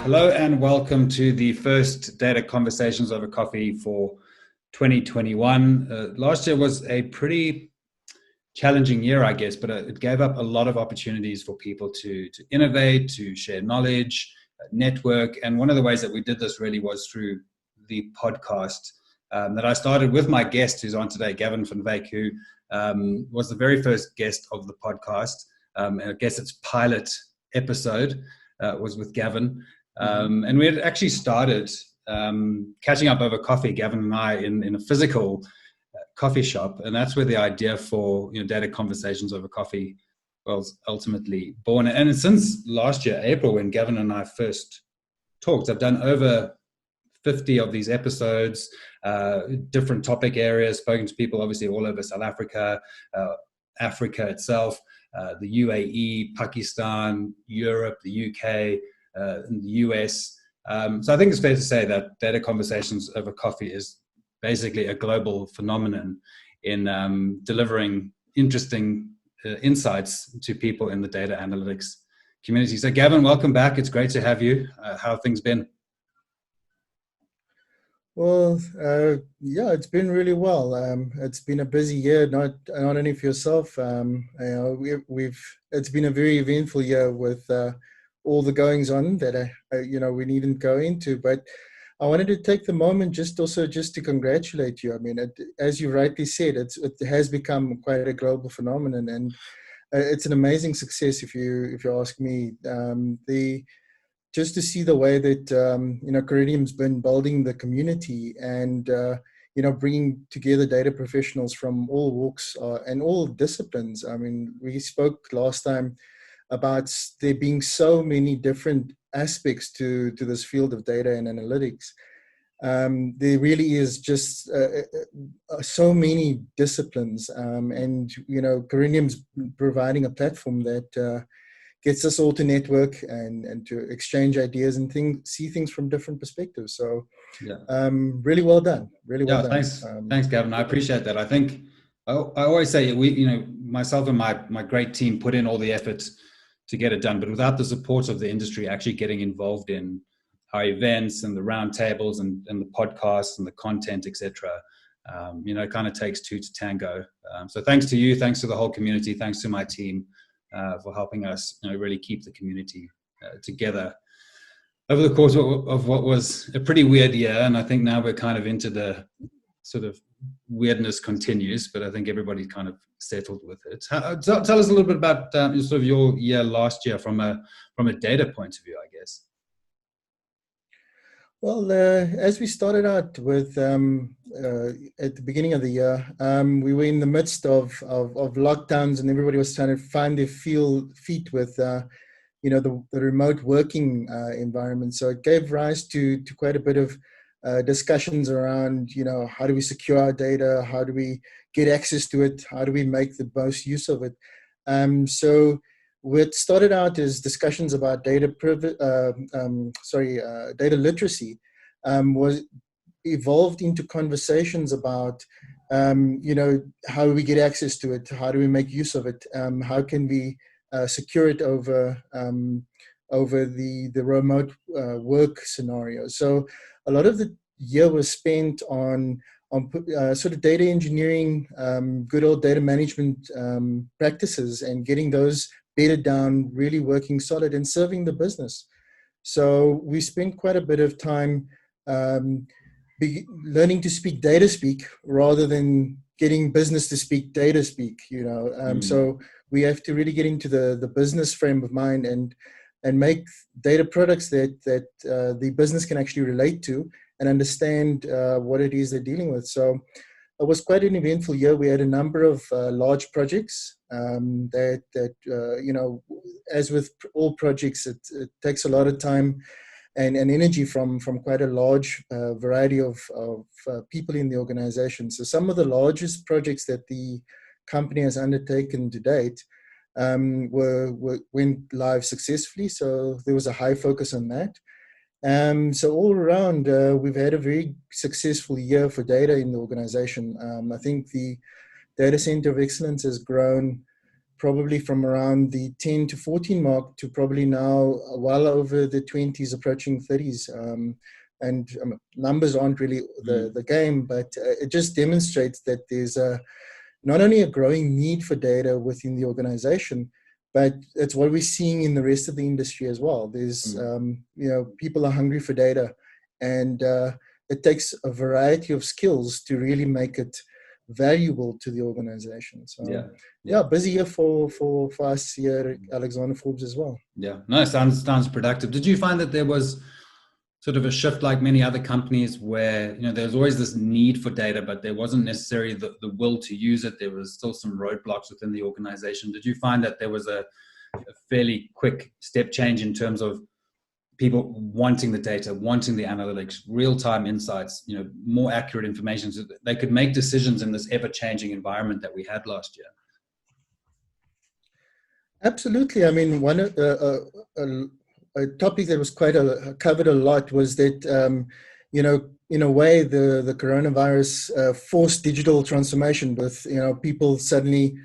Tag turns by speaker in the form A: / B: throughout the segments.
A: Hello and welcome to the first Data Conversations Over Coffee for 2021. Last year was a pretty challenging year, I guess, but it gave up a lot of opportunities for people to innovate, to share knowledge, network. And one of the ways that we did this really was through the podcast that I started with my guest who's on today, Gavin van Wyk, who was the very first guest of the podcast. And I guess its pilot episode was with Gavin. And we had actually started catching up over coffee, Gavin and I, in a physical coffee shop. And that's where the idea for Data Conversations Over Coffee was ultimately born. And since last year, April, when Gavin and I first talked, I've done over 50 of these episodes, different topic areas, spoken to people obviously all over South Africa, Africa itself, the UAE, Pakistan, Europe, the UK, in the US. So I think it's fair to say that Data Conversations Over Coffee is basically a global phenomenon in delivering interesting insights to people in the data analytics community. So Gavin, welcome back. It's great to have you. How have things been?
B: Well, yeah, it's been really well. It's been a busy year, not only for yourself. It's been a very eventful year with all the goings on that we needn't go into. But I wanted to take the moment just to congratulate you. I mean, as you rightly said, it has become quite a global phenomenon, and it's an amazing success if you ask me. Just to see the way that Caridium's been building the community and bringing together data professionals from all walks and all disciplines. I mean, we spoke last time about there being so many different aspects to this field of data and analytics. There really is just so many disciplines, and Caridium's providing a platform that gets us all to network and to exchange ideas and see things from different perspectives. So, really well done. Really well done.
A: Thanks, Gavin. I appreciate that. I think I always say myself and my great team put in all the effort to get it done, but without the support of the industry actually getting involved in our events and the roundtables and the podcasts and the content, etc., it kind of takes two to tango. So thanks to you, thanks to the whole community, thanks to my team for helping us really keep the community together over the course of what was a pretty weird year. And I think now we're kind of into the sort of weirdness continues, but I think everybody's kind of settled with it. Tell us a little bit about sort of your year last year from a data point of view, I guess.
B: Well, as we started out with at the beginning of the year, we were in the midst of lockdowns, and everybody was trying to find their feet with the remote working environment. So it gave rise to quite a bit of discussions around, how do we secure our data? How do we get access to it? How do we make the most use of it? So what started out as discussions about data literacy was evolved into conversations about, how do we get access to it? How do we make use of it? How can we secure it over the remote work scenario? So a lot of the year was spent on sort of data engineering, good old data management practices, and getting those bedded down, really working solid and serving the business. So we spent quite a bit of time learning to speak data speak rather than getting business to speak data speak. So we have to really get into the business frame of mind and make data products that the business can actually relate to and understand what it is they're dealing with. So it was quite an eventful year. We had a number of large projects that as with all projects, it takes a lot of time and energy from quite a large variety of people in the organization. So some of the largest projects that the company has undertaken to date went live successfully. So there was a high focus on that. So all around, we've had a very successful year for data in the organization. I think the Data Center of Excellence has grown probably from around the 10 to 14 mark to probably now well over the 20s, approaching 30s. And numbers aren't really the game, but it just demonstrates that there's not only a growing need for data within the organization, but it's what we're seeing in the rest of the industry as well. There's, people are hungry for data, and it takes a variety of skills to really make it valuable to the organization. So busy year for us here at Alexander Forbes as well.
A: Yeah, no, sounds productive. Did you find that there was sort of a shift like many other companies where, there's always this need for data, but there wasn't necessarily the will to use it? There was still some roadblocks within the organization. Did you find that there was a fairly quick step change in terms of people wanting the data, wanting the analytics, real-time insights, more accurate information so that they could make decisions in this ever-changing environment that we had last year?
B: Absolutely. I mean, a topic that was quite covered a lot was that, in a way, the coronavirus forced digital transformation with, people suddenly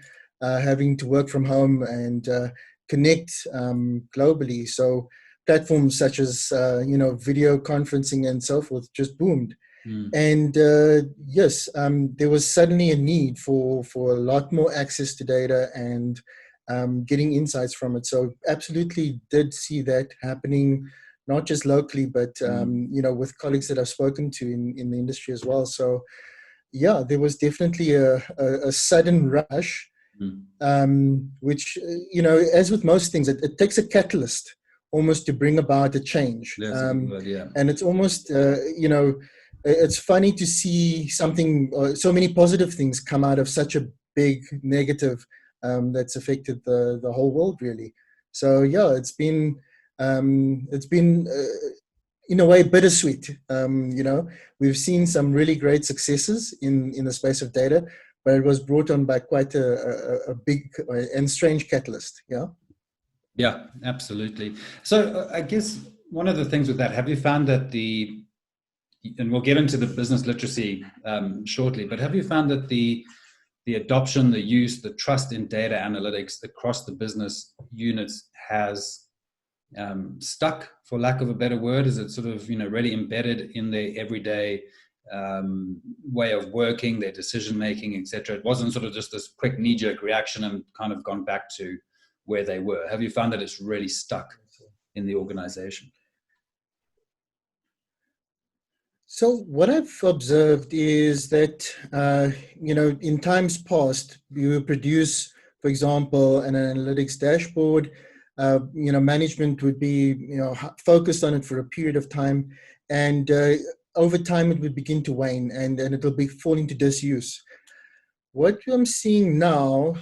B: having to work from home and connect globally. So platforms such as, video conferencing and so forth just boomed. And yes, there was suddenly a need for a lot more access to data and getting insights from it. So absolutely did see that happening, not just locally, but, with colleagues that I've spoken to in the industry as well. So yeah, there was definitely a sudden rush, which, as with most things, it takes a catalyst almost to bring about a change. And it's almost, it's funny to see so many positive things come out of such a big negative that's affected the whole world, really. So yeah, it's been in a way bittersweet. We've seen some really great successes in the space of data, but it was brought on by quite a big and strange catalyst.
A: Yeah, absolutely. So I guess one of the things with that, have you found that and we'll get into the business literacy shortly, but have you found that the adoption, the use, the trust in data analytics across the business units has stuck, for lack of a better word? Is it sort of, really embedded in their everyday way of working, their decision-making, etc.? It wasn't sort of just this quick knee-jerk reaction and kind of gone back to where they were. Have you found that it's really stuck in the organization?
B: So what I've observed is that, in times past, you would produce, for example, an analytics dashboard. Management would be, focused on it for a period of time, and over time it would begin to wane, and it'll be fall into disuse. What I'm seeing now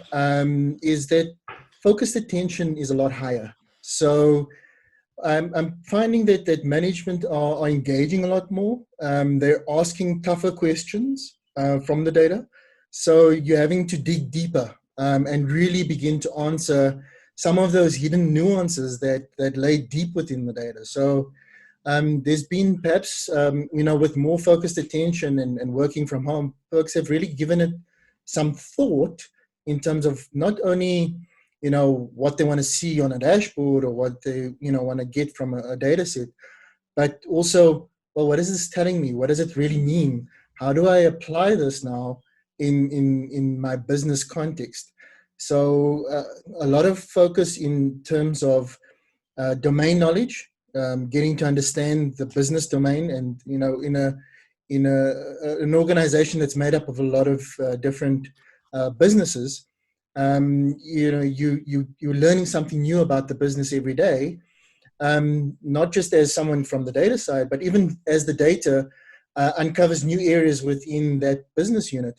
B: is that focused attention is a lot higher. So I'm finding that management are engaging a lot more. They're asking tougher questions from the data. So you're having to dig deeper and really begin to answer some of those hidden nuances that lay deep within the data. So there's been perhaps, with more focused attention and working from home, folks have really given it some thought in terms of not only what they want to see on a dashboard or what they want to get from a data set, but also, well, what is this telling me? What does it really mean? How do I apply this now in my business context? So a lot of focus in terms of domain knowledge, getting to understand the business domain, and in an organization that's made up of a lot of different businesses. You're learning something new about the business every day, not just as someone from the data side, but even as the data uncovers new areas within that business unit.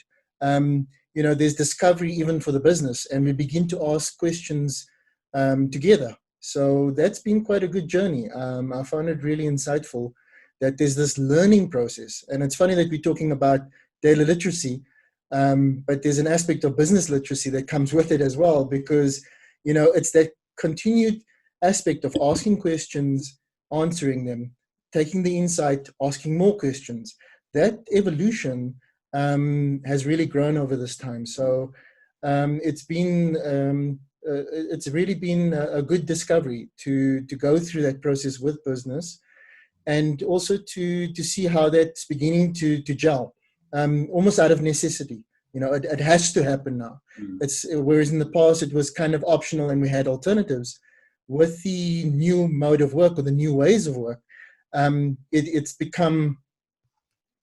B: There's discovery even for the business, and we begin to ask questions together. So that's been quite a good journey. I found it really insightful that there's this learning process. And it's funny that we're talking about data literacy, but there's an aspect of business literacy that comes with it as well, because, it's that continued aspect of asking questions, answering them, taking the insight, asking more questions. That evolution has really grown over this time. So it's really been a good discovery to go through that process with business, and also to see how that's beginning to gel, almost out of necessity. It has to happen now. Whereas in the past it was kind of optional and we had alternatives. With the new mode of work, or the new ways of work, it's become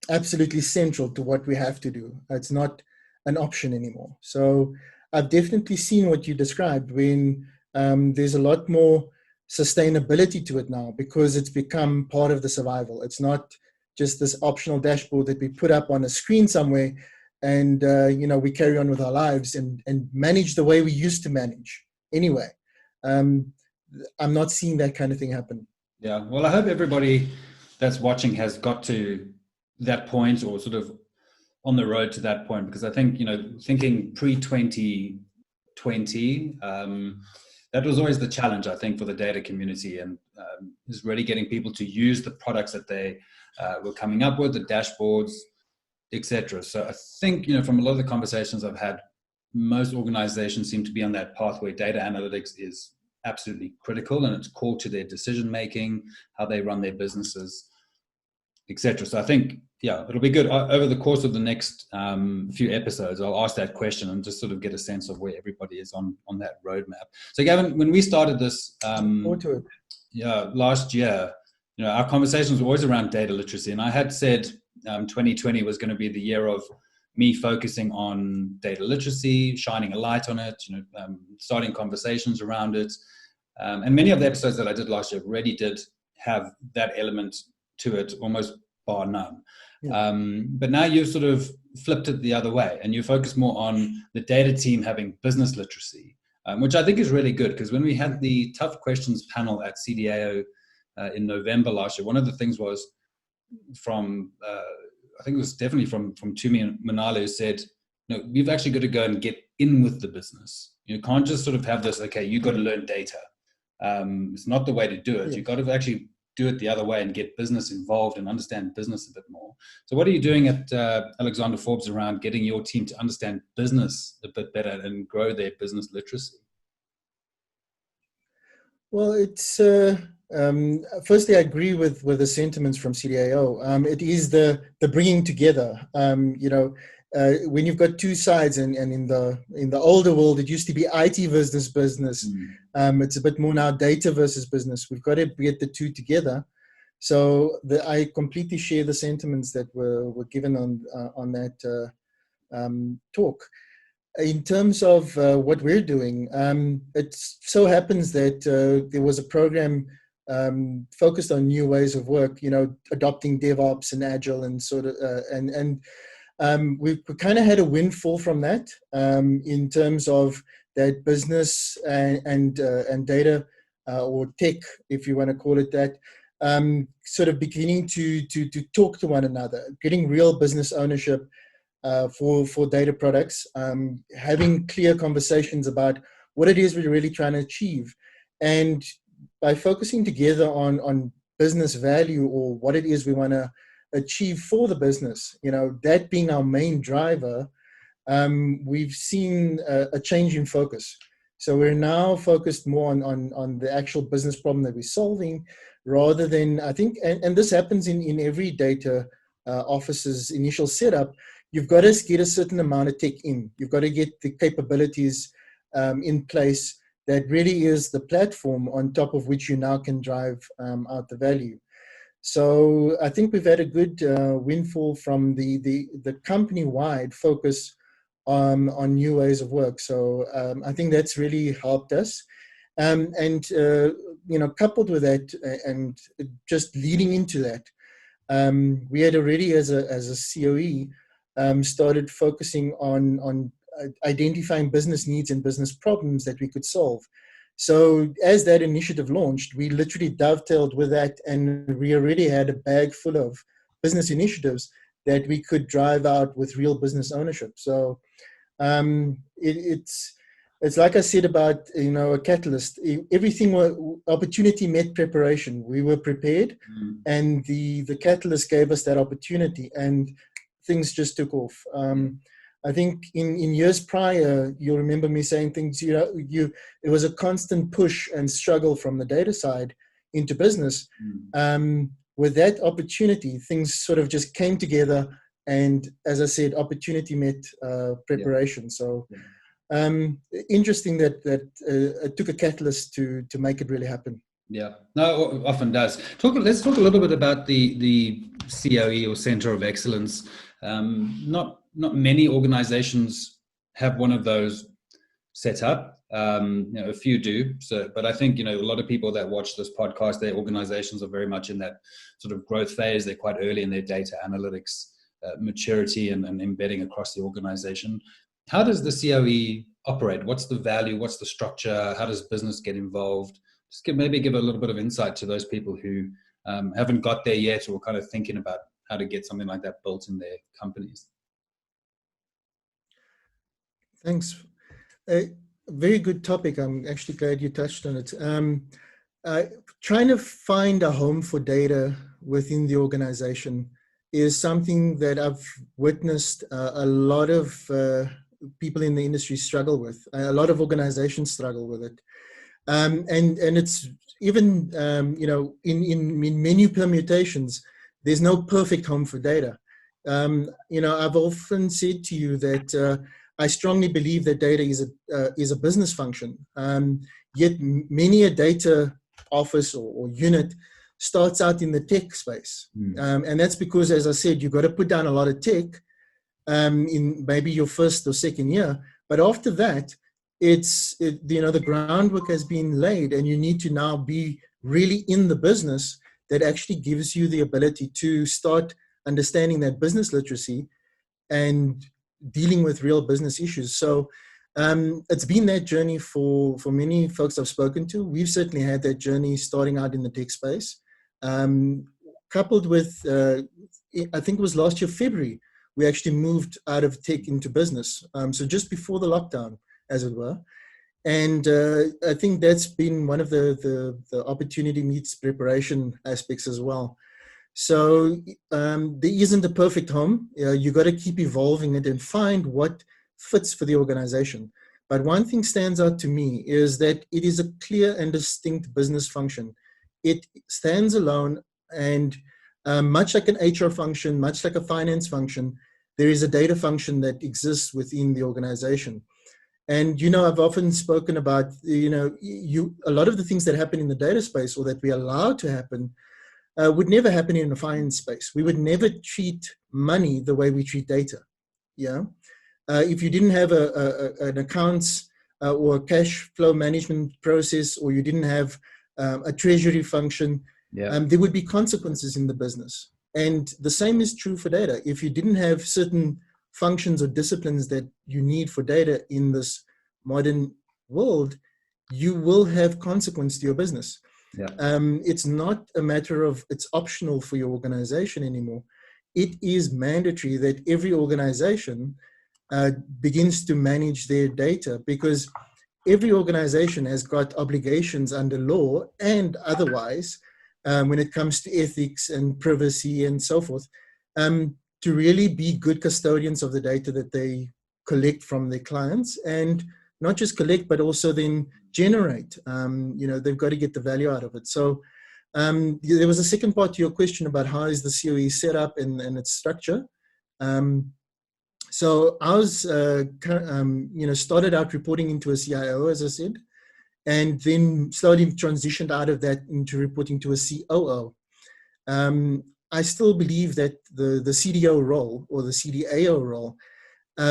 B: absolutely central to what we have to do. It's not an option anymore. So I've definitely seen what you described, when there's a lot more sustainability to it now, because it's become part of the survival. It's not just this optional dashboard that we put up on a screen somewhere, and we carry on with our lives and manage the way we used to manage anyway. I'm not seeing that kind of thing happen.
A: Yeah, well, I hope everybody that's watching has got to that point, or sort of on the road to that point, because I think, thinking pre-2020, that was always the challenge, I think, for the data community, and is really getting people to use the products that they were coming up with, the dashboards, etc. So I think, from a lot of the conversations I've had, most organizations seem to be on that path where data analytics is absolutely critical, and it's core to their decision making, how they run their businesses, etc. So I think, it'll be good over the course of the next few episodes. I'll ask that question and just sort of get a sense of where everybody is on that roadmap. So Gavin, when we started this last year, our conversations were always around data literacy, and I had said 2020 was going to be the year of me focusing on data literacy, shining a light on it, starting conversations around it. And many of the episodes that I did last year already did have that element to it, almost bar none.
B: Yeah.
A: But now you've sort of flipped it the other way, and you focus more on the data team having business literacy, which I think is really good, because when we had the tough questions panel at CDAO in November last year, one of the things was from I think it was definitely from Tumi Manalo, who said, we've actually got to go and get in with the business. You can't just sort of have this, okay, you've got to learn data. It's not the way to do it. Yes. You've got to actually do it the other way and get business involved and understand business a bit more. So what are you doing at Alexander Forbes around getting your team to understand business a bit better and grow their business literacy?
B: Well, it's firstly, I agree with the sentiments from CDAO. It is the bringing together. When you've got two sides, and in the older world, it used to be IT versus business. It's a bit more now data versus business. We've got to get the two together. So I completely share the sentiments that were given on that talk. In terms of what we're doing, it so happens that there was a program focused on new ways of work, adopting DevOps and Agile, and sort of, we kind of had a windfall from that in terms of that business and data or tech, if you want to call it that, sort of beginning to talk to one another, getting real business ownership for data products, having clear conversations about what it is we're really trying to achieve. And by focusing together on business value, or what it is we want to achieve for the business, that being our main driver, we've seen a change in focus. So we're now focused more on the actual business problem that we're solving, rather than, I think, and this happens in every data office's initial setup. You've got to get a certain amount of tech in. You've got to get the capabilities in place that really is the platform on top of which you now can drive out the value. So I think we've had a good windfall from the company-wide focus on new ways of work. So I think that's really helped us. And coupled with that, and just leading into that, we had already, as a COE, started focusing on identifying business needs and business problems that we could solve. So as that initiative launched, we literally dovetailed with that, and we already had a bag full of business initiatives that we could drive out with real business ownership. So it's like I said about a catalyst. Everything opportunity met preparation. We were prepared, and the catalyst gave us that opportunity, and things just took off. I think in years prior, you'll remember me saying things, it was a constant push and struggle from the data side into business. With that opportunity, things sort of just came together. And as I said, opportunity met preparation. So interesting that it took a catalyst to make it really happen.
A: Yeah, no, it often does. Let's talk a little bit about the COE, or Center of Excellence. Not many organizations have one of those set up. A few do. So, but I think a lot of people that watch this podcast, their organizations are very much in that sort of growth phase. They're quite early in their data analytics maturity and embedding across the organization. How does the COE operate? What's the value? What's the structure? How does business get involved? Just maybe give a little bit of insight to those people who haven't got there yet, or kind of thinking about how to get something like that built in their companies.
B: Thanks. A very good topic. I'm actually glad you touched on it. Trying to find a home for data within the organization is something that I've witnessed a lot of people in the industry struggle with. A lot of organizations struggle with it. And it's even, in many permutations, there's no perfect home for data. I've often said to you that I strongly believe that data is a business function. Yet many a data office or unit starts out in the tech space. And that's because, as I said, you've got to put down a lot of tech in maybe your first or second year. But after that, the groundwork has been laid, and you need to now be really in the business. That actually gives you the ability to start understanding that business literacy and dealing with real business issues. So it's been that journey for many folks I've spoken to. We've certainly had that journey starting out in the tech space, coupled with, I think it was last year, February, we actually moved out of tech into business. So just before the lockdown, as it were. And I think that's been one of the opportunity meets preparation aspects as well. So there isn't a perfect home. You got to keep evolving it and find what fits for the organization. But one thing stands out to me is that it is a clear and distinct business function. It stands alone, and much like an HR function, much like a finance function, there is a data function that exists within the organization. And, I've often spoken about, a lot of the things that happen in the data space, or that we allow to happen, would never happen in the finance space. We would never treat money the way we treat data. Yeah. If you didn't have an accounts or a cash flow management process, or you didn't have a treasury function, there would be consequences in the business. And the same is true for data. If you didn't have certain functions or disciplines that you need for data in this modern world, you will have consequence to your business. It's not a matter of it's optional for your organization anymore. It is mandatory that every organization begins to manage their data, because every organization has got obligations under law and otherwise when it comes to ethics and privacy and so forth, to really be good custodians of the data that they collect from their clients, and not just collect, but also then generate. They've got to get the value out of it. So there was a second part to your question about how is the COE set up and its structure. So I was, started out reporting into a CIO, as I said, and then slowly transitioned out of that into reporting to a COO. I still believe that the CDO role, or the CDAO role,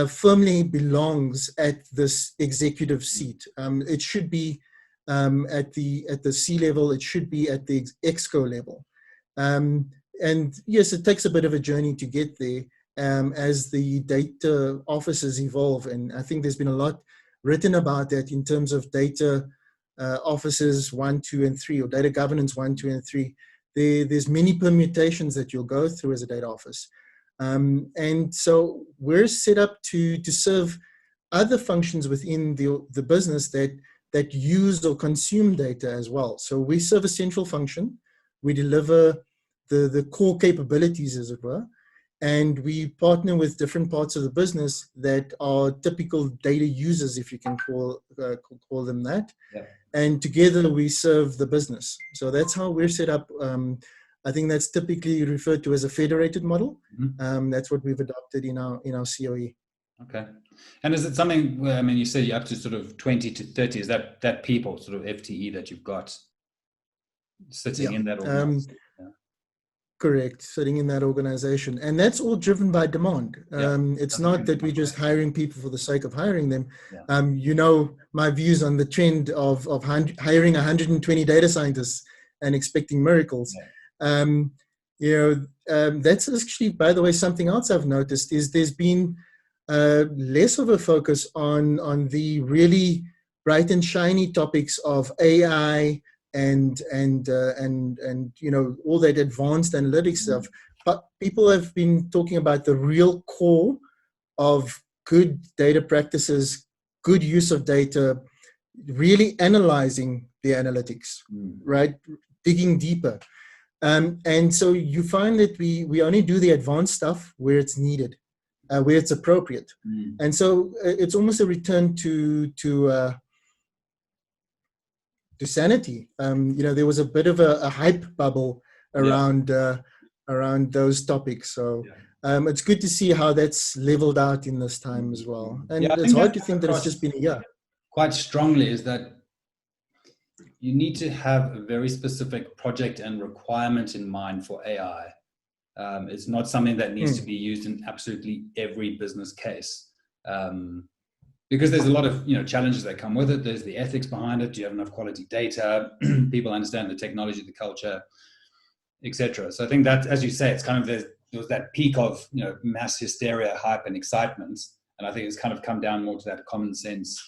B: firmly belongs at this executive seat. It should be at the C level. It should be at the exco level. And yes, it takes a bit of a journey to get there as the data offices evolve. And I think there's been a lot written about that in terms of data offices 1, 2, and 3, or data governance 1, 2, and 3. There's many permutations that you'll go through as a data office. And so we're set up to serve other functions within the business that use or consume data as well. So we serve a central function. We deliver the core capabilities, as it were. and we partner with different parts of the business that are typical data users, if you can call them that.
A: Yeah.
B: And together we serve the business. So that's how we're set up. I think that's typically referred to as a federated model. That's what we've adopted in our COE.
A: Okay. And is it something where, I mean, you said you're up to sort of 20 to 30, is that people, sort of FTE that you've got sitting in that organization?
B: Correct, sitting in that organization. And that's all driven by demand. It's not that we're just hiring people for the sake of hiring them. You know, my views on the trend of hiring 120 data scientists and expecting miracles. That's actually, by the way, something else I've noticed is there's been less of a focus on the really bright and shiny topics of AI and you know, all that advanced analytics stuff. But people have been talking about the real core of good data practices, good use of data, really analyzing the analytics, right? Digging deeper. And so you find that we only do the advanced stuff where it's needed, where it's appropriate. And so it's almost a return to sanity. You know, there was a bit of a hype bubble around those topics. So it's good to see how that's leveled out in this time as well. And it's hard to think that it's just been a year.
A: Quite strongly is that you need to have a very specific project and requirement in mind for AI. It's not something that needs to be used in absolutely every business case. Because there's a lot of, you know, challenges that come with it. There's the ethics behind it. Do you have enough quality data? People understand the technology, the culture, etc. So I think that, as you say, it's kind of there was that peak of, you know, mass hysteria, hype, and excitement, and I think it's kind of come down more to that common sense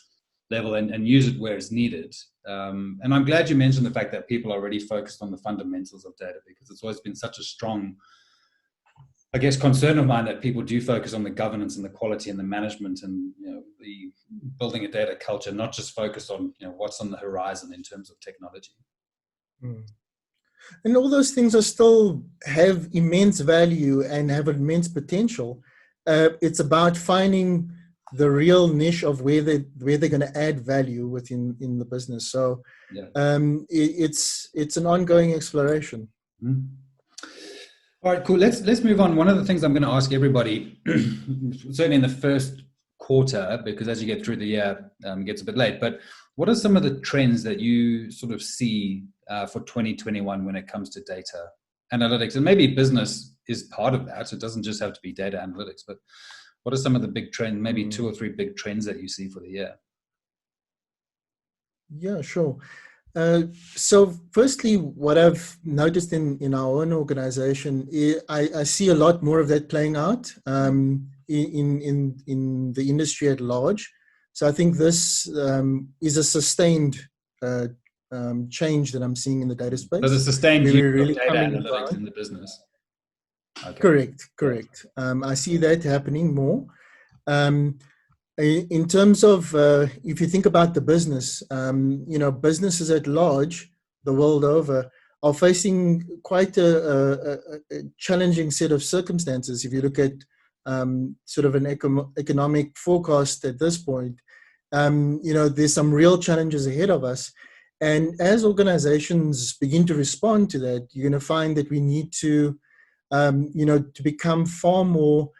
A: level and use it where it's needed. And I'm glad you mentioned the fact that people are already focused on the fundamentals of data, because it's always been such a strong, I guess, concern of mine that people do focus on the governance and the quality and the management and, you know, the building a data culture, not just focus on, you know, what's on the horizon in terms of technology.
B: And all those things are still have immense value and have immense potential. It's about finding the real niche of where they're going to add value within the business. So it's an ongoing exploration.
A: All right, cool. Let's move on. One of the things I'm going to ask everybody, certainly in the first quarter, because as you get through the year, it gets a bit late, but what are some of the trends that you sort of see for 2021 when it comes to data analytics? And maybe business is part of that. So it doesn't just have to be data analytics, but what are some of the big trends, maybe 2 or 3 big trends that you see for the year?
B: Yeah, sure. So firstly, what I've noticed in our own organization, I see a lot more of that playing out in the industry at large. So I think this is a sustained change that I'm seeing in the data space.
A: So the sustained use
B: really
A: of data analytics in the business.
B: Okay. Correct. I see that happening more. In terms of, if you think about the business, you know, businesses at large, the world over, are facing quite a challenging set of circumstances. If you look at sort of an economic forecast at this point, you know, there's some real challenges ahead of us. And as organizations begin to respond to that, you're going to find that we need to, you know, to become far more,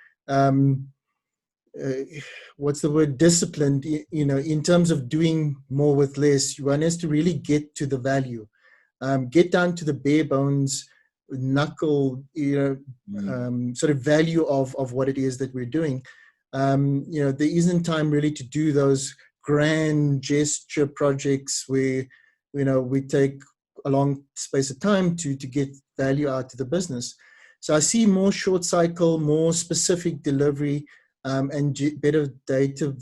B: disciplined, you know, in terms of doing more with less. One has to really get to the value, get down to the bare bones, knuckle, you know, sort of value of what it is that we're doing. You know, there isn't time really to do those grand gesture projects where, you know, we take a long space of time to get value out to the business. So I see more short cycle, more specific delivery, and better data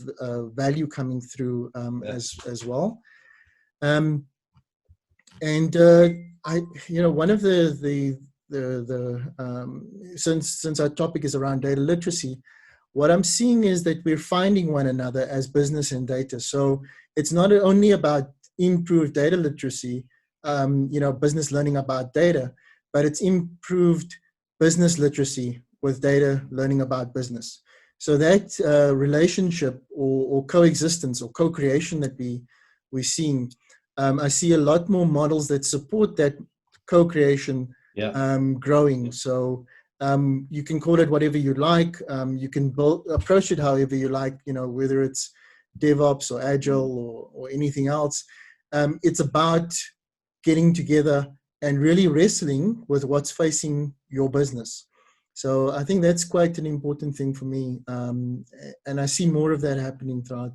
B: value coming through as well. And I, you know, one of the since our topic is around data literacy, what I'm seeing is that we're finding one another as business and data. So it's not only about improved data literacy, you know, business learning about data, but it's improved business literacy with data, learning about business. So that relationship or coexistence or co-creation that we're seeing, I see a lot more models that support that co-creation growing. So you can call it whatever you like. You can approach it however you like, whether it's DevOps or Agile or anything else. It's about getting together and really wrestling with what's facing your business. So I think that's quite an important thing for me. And I see more of that happening throughout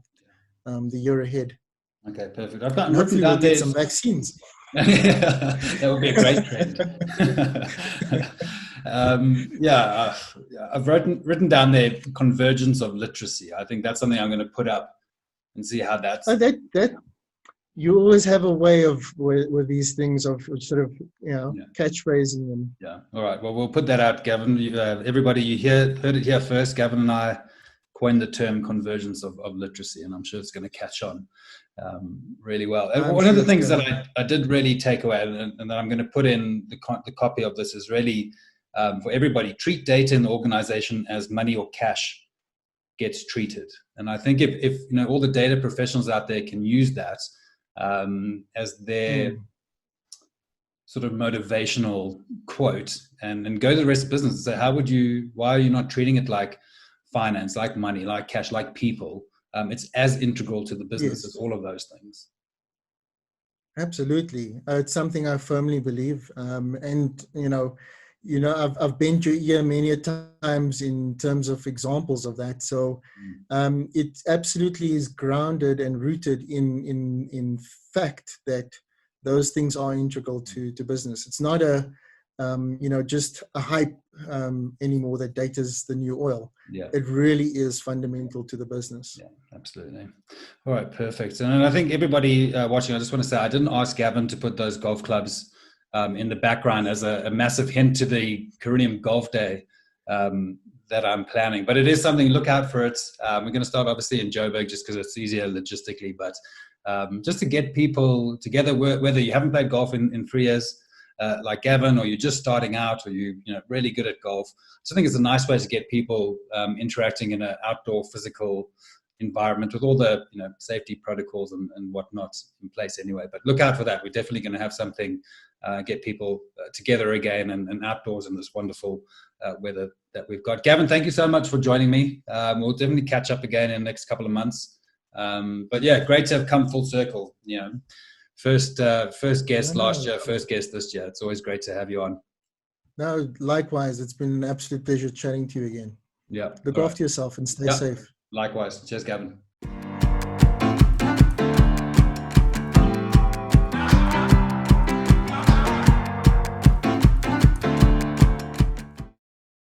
B: the year ahead.
A: Okay, perfect. I've got
B: hopefully we'll get some vaccines.
A: That would be a great trend. I've written down there convergence of literacy. I think that's something I'm going to put up and see how that's.
B: You always have a way of with these things of sort of catchphrasing them.
A: Yeah. All right. Well, we'll put that out, Gavin. Everybody, heard it here first. Gavin and I coined the term convergence of literacy, and I'm sure it's going to catch on really well. And one of the things that I did really take away, and that I'm going to put in the copy of this, is really for everybody: treat data in the organization as money or cash gets treated. And I think if all the data professionals out there can use that as their sort of motivational quote, and go to the rest of business and say, why are you not treating it like finance, like money, like cash, like people? It's as integral to the business as all of those things.
B: Absolutely. It's something I firmly believe. And, I've been to ear many times in terms of examples of that. So it absolutely is grounded and rooted in fact that those things are integral to business. It's not just a hype anymore that data is the new oil.
A: Yeah.
B: It really is fundamental to the business.
A: Yeah, absolutely. All right, perfect. And I think everybody watching, I just want to say, I didn't ask Gavin to put those golf clubs in the background as a massive hint to the Carinium Golf Day that I'm planning, but it is something, look out for it. We're going to start obviously in Joburg just because it's easier logistically, but just to get people together, whether you haven't played golf in 3 years, like Gavin, or you're just starting out, or you're really good at golf. So I think it's a nice way to get people interacting in an outdoor physical environment with all the safety protocols and whatnot in place anyway. But look out for that. We're definitely going to have something, get people together again and outdoors in this wonderful weather that we've got. Gavin, thank you so much for joining me. We'll definitely catch up again in the next couple of months. But yeah, great to have come full circle. First guest last year, first guest this year. It's always great to have you on.
B: No, likewise. It's been an absolute pleasure chatting to you again.
A: Yeah.
B: Look after yourself and stay safe.
A: Likewise. Cheers, Gavin.